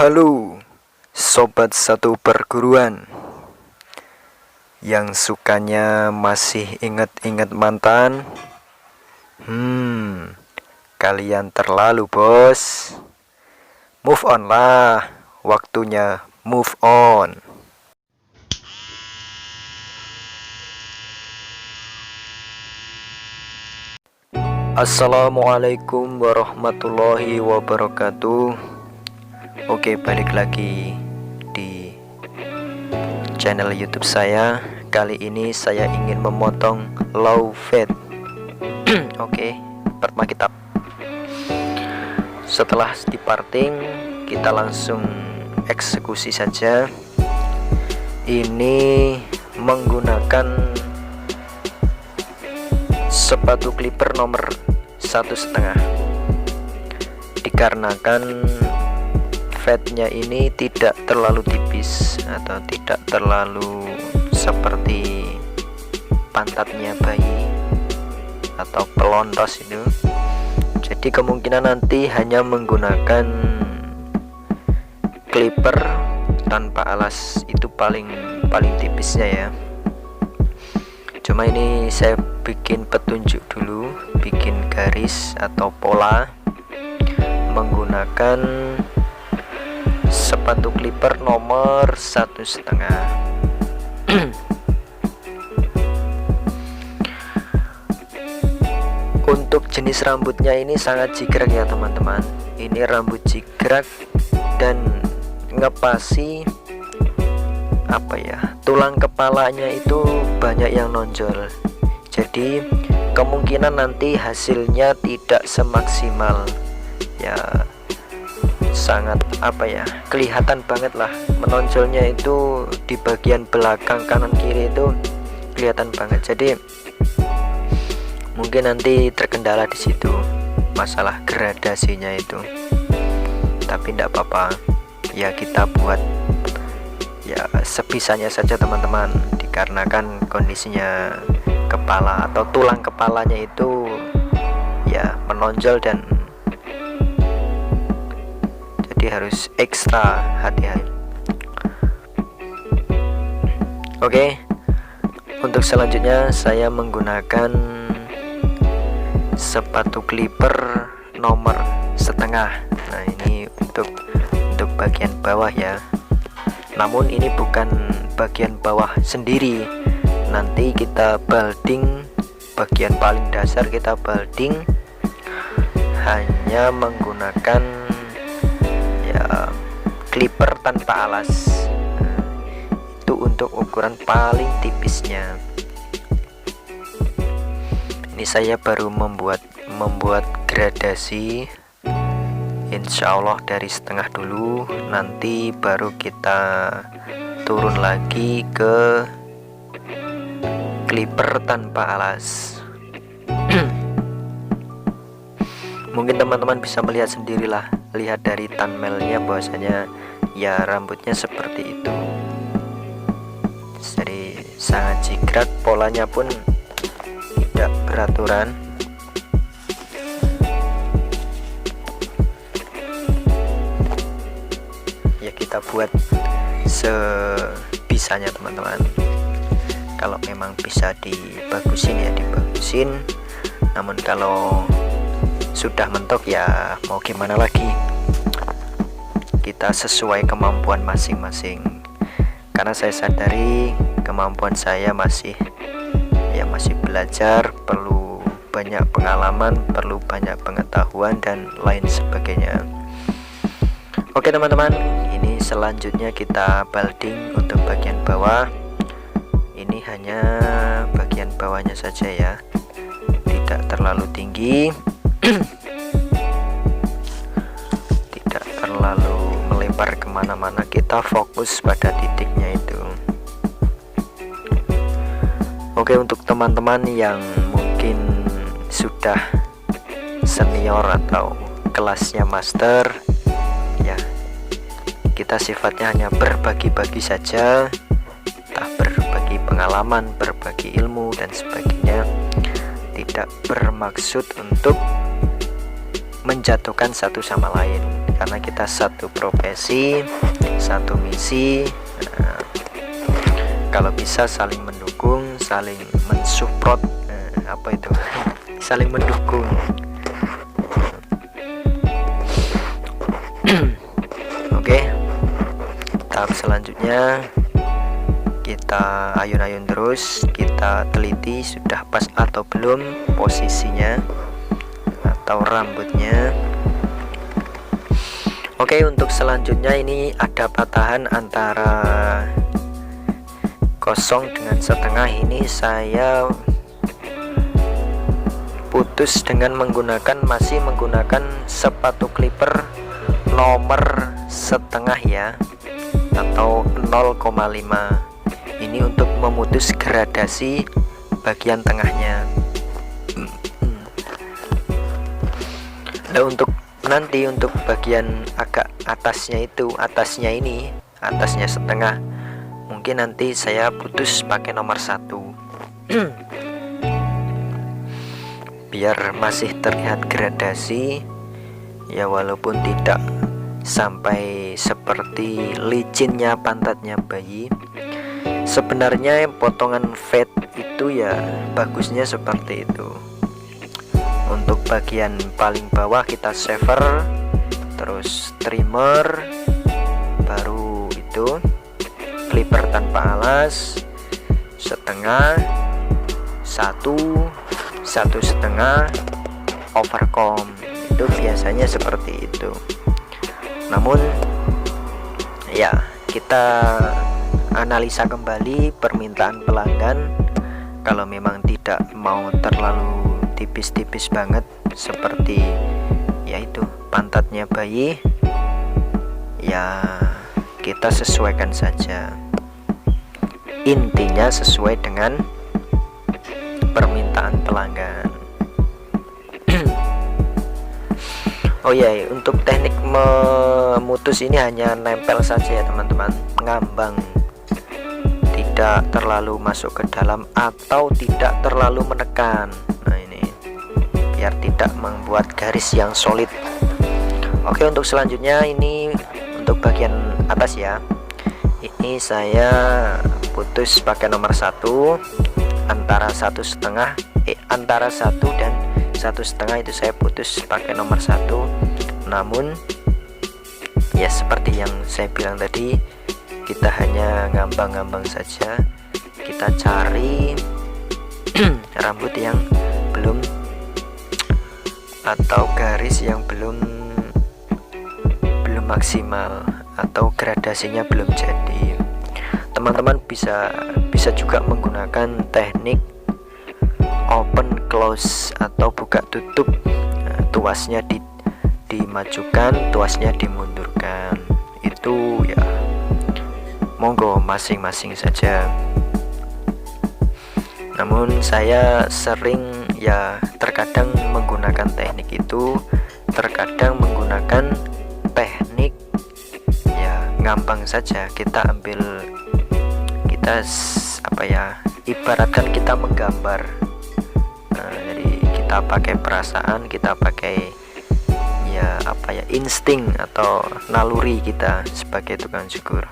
Halo, sobat satu perguruan yang sukanya masih ingat-ingat mantan. Kalian terlalu, bos. Move on lah, waktunya move on. Assalamualaikum warahmatullahi wabarakatuh. Oke, balik lagi di channel YouTube saya. Kali ini saya ingin memotong low fat. Oke, pertama kita setelah diparting, kita langsung eksekusi saja. Ini menggunakan sepatu clipper nomor 1,5, dikarenakan fatnya ini tidak terlalu tipis atau tidak terlalu seperti pantatnya bayi atau pelontos itu. Jadi kemungkinan nanti hanya menggunakan clipper tanpa alas, itu paling tipisnya ya. Cuma ini saya bikin petunjuk dulu, bikin garis atau pola menggunakan sepatu clipper nomor 1,5. Untuk jenis rambutnya ini sangat jigrek ya teman-teman. Ini rambut jigrek dan ngepasi tulang kepalanya itu banyak yang nonjol. Jadi kemungkinan nanti hasilnya tidak semaksimal ya. Sangat kelihatan banget lah menonjolnya itu di bagian belakang kanan kiri itu kelihatan banget. Jadi mungkin nanti terkendala di situ masalah gradasinya itu, tapi tidak apa-apa ya, kita buat ya sebisanya saja teman-teman, dikarenakan kondisinya kepala atau tulang kepalanya itu ya menonjol dan harus ekstra hati-hati. Oke, untuk selanjutnya saya menggunakan sepatu clipper nomor 1,5. Nah, ini untuk bagian bawah ya. Namun ini bukan bagian bawah sendiri. Nanti kita balding bagian paling dasar, kita balding hanya menggunakan clipper tanpa alas. Itu untuk ukuran paling tipisnya. Ini saya baru membuat gradasi. Insya Allah dari 1,5 dulu, nanti baru kita turun lagi ke clipper tanpa alas. Mungkin teman-teman bisa melihat sendirilah, lihat dari thumbnailnya bahwasanya ya rambutnya seperti itu. Jadi sangat jigrek, polanya pun tidak beraturan. Ya kita buat sebisanya teman-teman. Kalau memang bisa dibagusin ya dibagusin. Namun kalau sudah mentok ya mau gimana lagi, kita sesuai kemampuan masing-masing. Karena saya sadari kemampuan saya masih belajar, perlu banyak pengalaman, perlu banyak pengetahuan dan lain sebagainya. Oke teman-teman, ini selanjutnya kita balding untuk bagian bawah. Ini hanya bagian bawahnya saja ya, tidak terlalu tinggi, tidak terlalu melebar kemana-mana, kita fokus pada titiknya itu. Oke, untuk teman-teman yang mungkin sudah senior atau kelasnya master ya, kita sifatnya hanya berbagi-bagi saja, entah berbagi pengalaman, berbagi ilmu dan sebagainya, tidak bermaksud untuk menjatuhkan satu sama lain. karena kita satu profesi, satu misi. Nah, kalau bisa saling mendukung, saling mensupport, apa itu saling mendukung. Oke, tahap selanjutnya kita ayun-ayun terus, kita teliti sudah pas atau belum posisinya atau rambutnya. Oke, untuk selanjutnya ini ada patahan antara kosong dengan setengah. Ini saya putus dengan masih menggunakan sepatu clipper nomor setengah ya, atau 0,5. Ini untuk memutus gradasi bagian tengahnya. Nah, untuk bagian agak atasnya atasnya setengah, mungkin nanti saya putus pakai nomor 1 biar masih terlihat gradasi ya, walaupun tidak sampai seperti licinnya pantatnya bayi. Sebenarnya potongan fade itu ya bagusnya seperti itu. Untuk bagian paling bawah kita shaver, terus trimmer, baru itu clipper tanpa alas, setengah, satu setengah, overcomb. Itu biasanya seperti itu. Namun ya, kita analisa kembali permintaan pelanggan. Kalau memang tidak mau terlalu tipis-tipis banget seperti yaitu pantatnya bayi, ya kita sesuaikan saja. Intinya sesuai dengan permintaan pelanggan. Oh ya, untuk teknik memutus ini hanya nempel saja ya teman-teman, ngambang, tidak terlalu masuk ke dalam atau tidak terlalu menekan. Nah, ini biar tidak membuat garis yang solid. Oke, untuk selanjutnya ini untuk bagian atas ya. Ini saya putus pakai nomor 1 antara 1,5 antara 1 dan 1,5 itu saya putus pakai nomor 1. Namun ya seperti yang saya bilang tadi, kita hanya ngambang-ngambang saja. Kita cari rambut yang belum atau garis yang belum maksimal atau gradasinya belum jadi. Teman-teman bisa juga menggunakan teknik open close atau buka tutup. Nah, tuasnya dimajukan, tuasnya dimundurkan. Itu ya monggo masing-masing saja. Namun saya sering ya terkadang menggunakan teknik itu, terkadang menggunakan teknik ya ngambang saja. Kita ibaratkan kita menggambar. Jadi kita pakai perasaan, kita pakai insting atau naluri kita sebagai tukang cukur.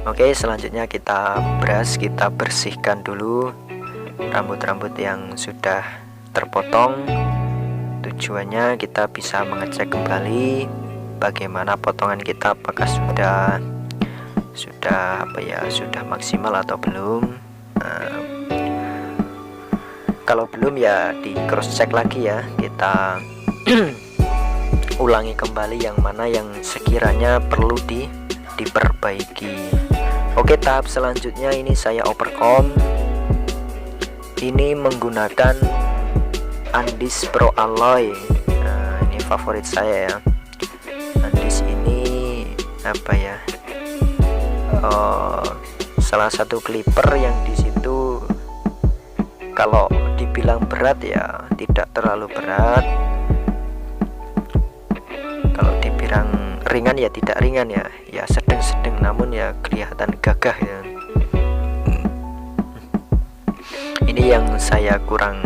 Oke, selanjutnya kita brush, kita bersihkan dulu rambut-rambut yang sudah terpotong. Tujuannya kita bisa mengecek kembali bagaimana potongan kita, apakah sudah maksimal atau belum. Kalau belum ya di cross check lagi ya, kita ulangi kembali yang mana yang sekiranya perlu diperbaiki. Oke, tahap selanjutnya ini saya overcomb. Ini menggunakan Andis Pro Alloy. Nah, ini favorit saya ya. Andis ini salah satu clipper yang di situ kalau dibilang berat ya tidak terlalu berat, kalau dibilang ringan ya tidak ringan ya sedang-sedang, namun ya kelihatan gagah ya. Ini yang saya kurang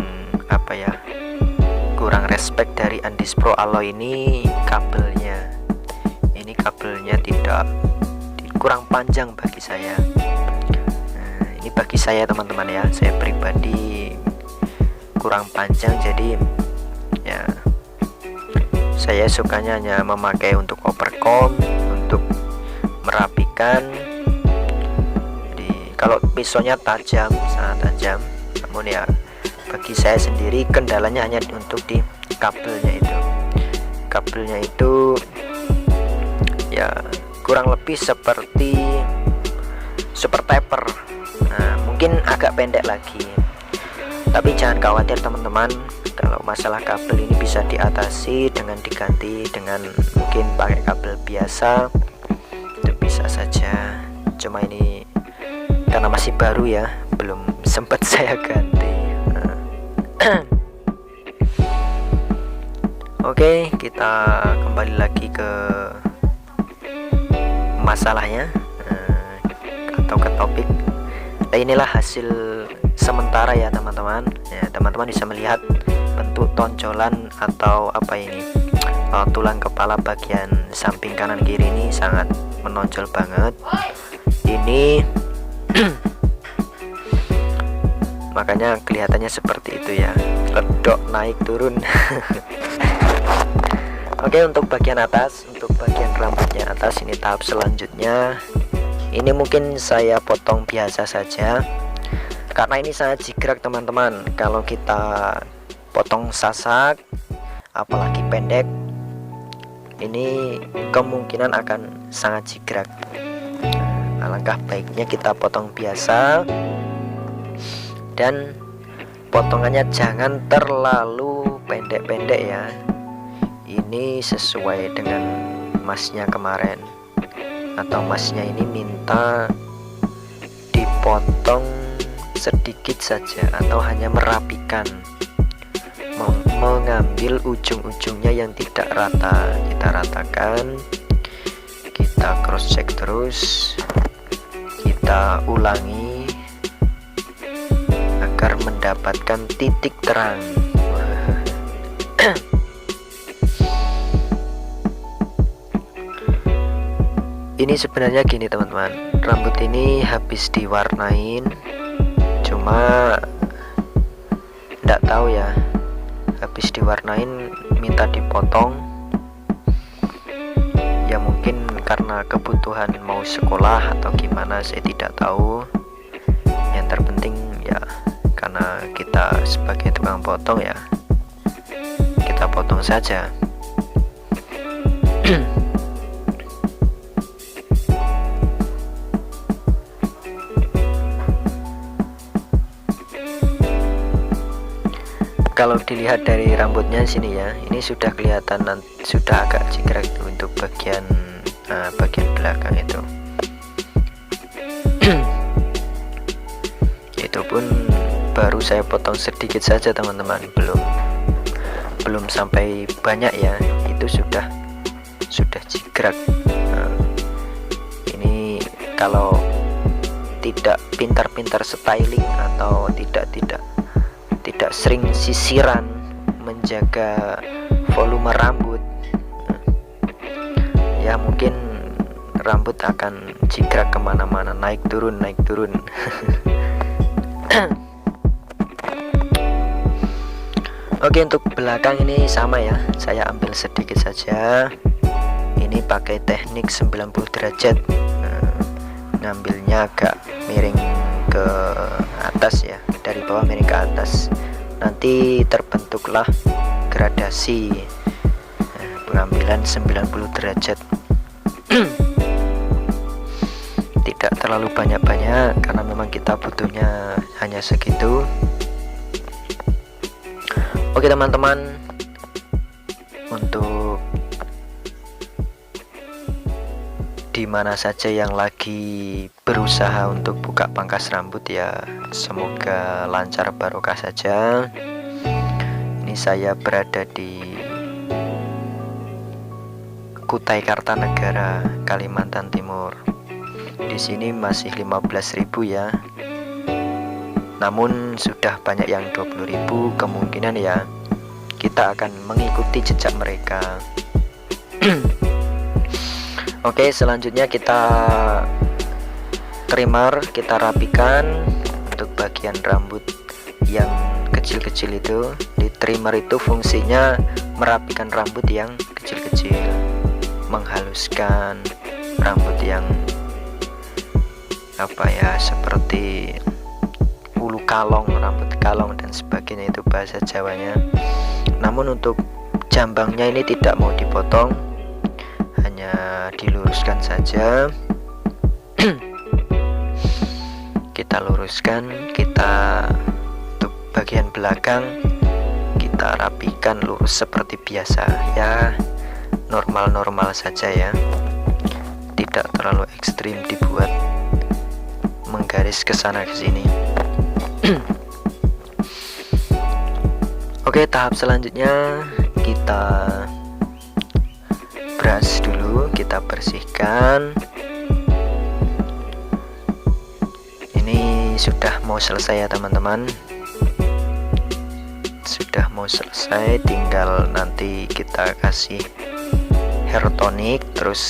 kurang respect dari Andis Pro Alloy ini kabelnya. Ini kabelnya kurang panjang bagi saya. Nah, ini bagi saya teman-teman ya, saya pribadi kurang panjang, jadi ya saya sukanya hanya memakai untuk overcomb, untuk merapikan. Jadi kalau pisaunya tajam, sangat tajam, namun ya bagi saya sendiri kendalanya hanya untuk di kabelnya itu. Kabelnya itu ya kurang lebih seperti super taper. Nah, mungkin agak pendek lagi, tapi jangan khawatir teman-teman, kalau masalah kabel ini bisa diatasi dengan diganti dengan mungkin pakai kabel biasa, itu bisa saja. Cuma ini karena masih baru ya, belum sempat saya ganti. Oke, kita kembali lagi ke masalahnya atau ke topik. Nah, inilah hasil sementara ya teman-teman. Ya, teman-teman bisa melihat bentuk tonjolan atau apa ini, tulang kepala bagian samping kanan kiri ini sangat menonjol banget. Ini makanya kelihatannya seperti itu ya, ledok naik turun. Oke, untuk bagian atas, untuk bagian rambutnya atas, ini tahap selanjutnya. Ini mungkin saya potong biasa saja karena ini sangat jigrag teman-teman. Kalau kita potong sasak, apalagi pendek, ini kemungkinan akan sangat jigrag. Alangkah baiknya kita potong biasa, dan potongannya jangan terlalu pendek-pendek ya. Ini sesuai dengan masnya kemarin, atau masnya ini minta dipotong sedikit saja atau hanya merapikan, mengambil ujung-ujungnya yang tidak rata. Kita ratakan, kita cross check terus, kita ulangi agar mendapatkan titik terang. Ini sebenarnya gini teman-teman, rambut ini habis diwarnain, cuma nggak tahu ya, habis diwarnain minta dipotong. Ya mungkin karena kebutuhan mau sekolah atau gimana, saya tidak tahu. Yang terpenting ya karena kita sebagai tukang potong ya, kita potong saja. Kalau dilihat dari rambutnya sini ya, ini sudah kelihatan, sudah agak jigrag untuk bagian belakang itu. Itu pun baru saya potong sedikit saja teman-teman, belum sampai banyak ya, itu sudah jigrag. Nah, ini kalau tidak pintar-pintar styling atau tidak sering sisiran menjaga volume rambut, ya mungkin rambut akan jigrag kemana-mana, naik turun. Oke, untuk belakang ini sama ya, saya ambil sedikit saja. Ini pakai teknik 90 derajat, ngambilnya agak miring ke atas ya, dari bawah miring ke atas, nanti terbentuklah gradasi pengambilan 90 derajat. Tidak terlalu banyak-banyak karena memang kita butuhnya hanya segitu. Oke teman-teman, untuk dimana saja yang lagi berusaha untuk buka pangkas rambut ya, semoga lancar barokah saja. Ini saya berada di Kutai Kartanegara, Kalimantan Timur. Di sini masih 15.000 ya, namun sudah banyak yang 20.000. Kemungkinan ya kita kita akan mengikuti jejak mereka. Oke, selanjutnya kita trimmer, kita rapikan untuk bagian rambut yang kecil-kecil itu. Di trimmer itu fungsinya merapikan rambut yang kecil-kecil, menghaluskan rambut yang seperti bulu kalong, rambut kalong dan sebagainya, itu bahasa Jawanya. Namun untuk jambangnya ini tidak mau dipotong, hanya diluruskan saja. Kita luruskan, kita untuk bagian belakang kita rapikan lurus seperti biasa ya, normal-normal saja ya, tidak terlalu ekstrim dibuat menggaris ke sana ke sini. Oke, tahap selanjutnya kita brush dulu, kita bersihkan. Ini sudah mau selesai ya teman-teman, sudah mau selesai, tinggal nanti kita kasih hair tonic terus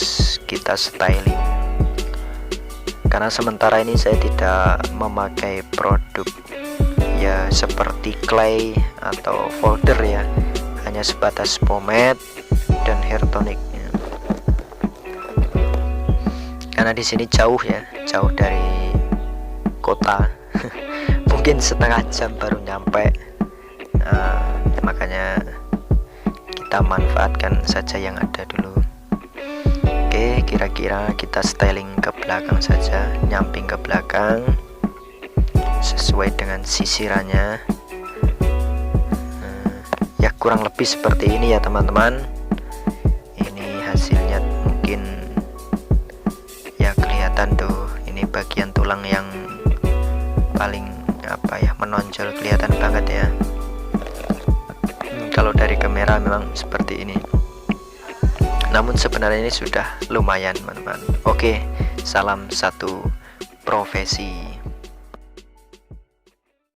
kita styling. Karena sementara ini saya tidak memakai produk ya seperti clay atau folder ya, hanya sebatas pomade dan hair tonicnya. Karena di sini jauh ya, jauh dari kota, mungkin setengah jam baru nyampe. Makanya kita manfaatkan saja yang ada dulu. Oke, kira-kira kita styling ke belakang saja, nyamping ke belakang sesuai dengan sisirannya. Ya kurang lebih seperti ini ya teman-teman. Ini hasilnya mungkin ya kelihatan tuh, ini bagian tulang yang paling menonjol, kelihatan banget ya. Kalau dari kamera memang seperti ini, namun sebenarnya ini sudah lumayan teman-teman. Oke, salam satu profesi.